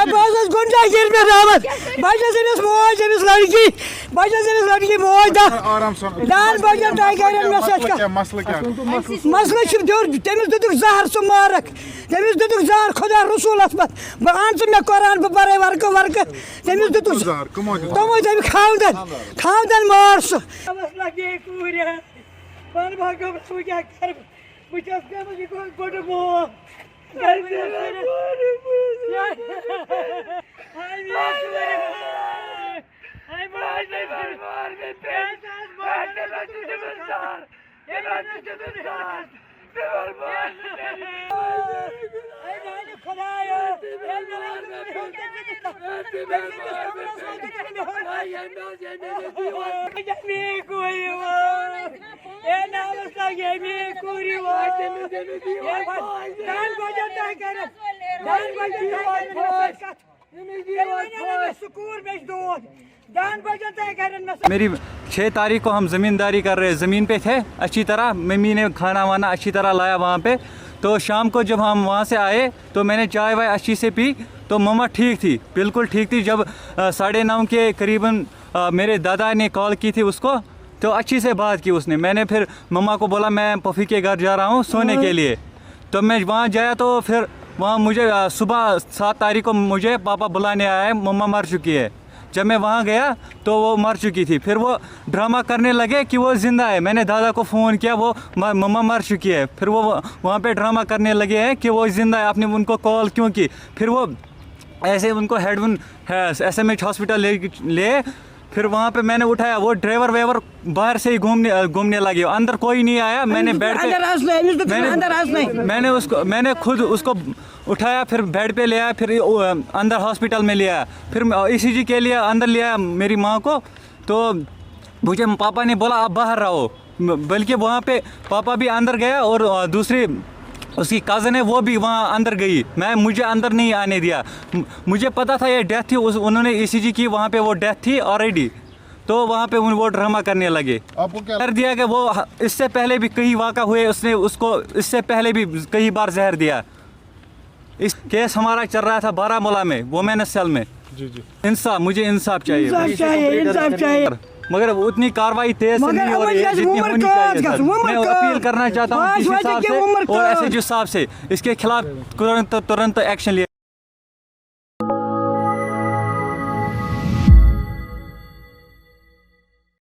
बस गुंडा गिर में रावत बचस अमिस मोज अमिस लड़की मोज दान बजन टाइगर में सच मसला तमिस दुक जहर सु मारक तमिस दुक जहर खुदा रसूलस मत आन से मैं कुरान परे वर्क तमिस दुक तमो तम खावदन मार सु मसला के कूरे पर भागो सु क्या कर मुझे मुझे गोड मो कर दे मेरी 6 तारीख को हम ज़मींदारी कर रहे, ज़मीन पे थे अच्छी तरह, मम्मी ने खाना वाना अच्छी तरह लाया वहाँ पे। तो शाम को जब हम वहाँ से आए तो मैंने चाय वाय अच्छी से पी, तो मम्मा ठीक थी, बिल्कुल ठीक थी। जब 9:30 के करीबन मेरे दादा ने कॉल की थी उसको, तो अच्छी से बात की उसने। मैंने फिर मम्मा को बोला मैं पफ़ी के घर जा रहा हूँ सोने के लिए। तो मैं वहाँ गया तो फिर वहाँ मुझे सुबह 7 तारीख को मुझे पापा बुलाने आया है, मम्मा मर चुकी है। जब मैं वहाँ गया तो वो मर चुकी थी। फिर वो ड्रामा करने लगे कि वो ज़िंदा है। मैंने दादा को फ़ोन किया, वो मम्मा मर चुकी है। फिर वो वहाँ पे ड्रामा करने लगे हैं कि वो ज़िंदा है। आपने उनको कॉल क्यों की? फिर वो ऐसे उनको हेडवन SMH हॉस्पिटल ले फिर वहाँ पे मैंने उठाया, वो ड्राइवर वेवर बाहर से ही घूमने लगे, अंदर कोई नहीं आया। मैंने बेड पे मैंने खुद उसको उठाया, फिर बेड पे ले आया, फिर अंदर हॉस्पिटल में ले आया, फिर ECG के लिए अंदर ले आया मेरी माँ को। तो मुझे पापा ने बोला आप बाहर रहो, बल्कि वहाँ पे पापा भी अंदर गया और दूसरी उसकी कज़न है वो भी वहाँ अंदर गई। मुझे अंदर नहीं आने दिया। मुझे पता था ये डेथ थी, उन्होंने ECG की, वहाँ पे वो डेथ थी ऑलरेडी। तो वहाँ पे वो ड्रामा करने लगे। आपको क्या जहर दिया कि वो इससे पहले भी कई वाक़ा हुए, उसने उसको इससे पहले भी कई बार जहर दिया। इस केस हमारा चल रहा था बारामूला में, वोमेन सेल में। जी जी इंसाफ, मुझे इंसाफ चाहिए। मगर उतनी कार्रवाई तेज से नहीं हो रही है जितनी होनी चाहिए। मैं अपील करना चाहता हूँ किसी साहब से और SHO साहब से, इसके खिलाफ तुरंत एक्शन लिया।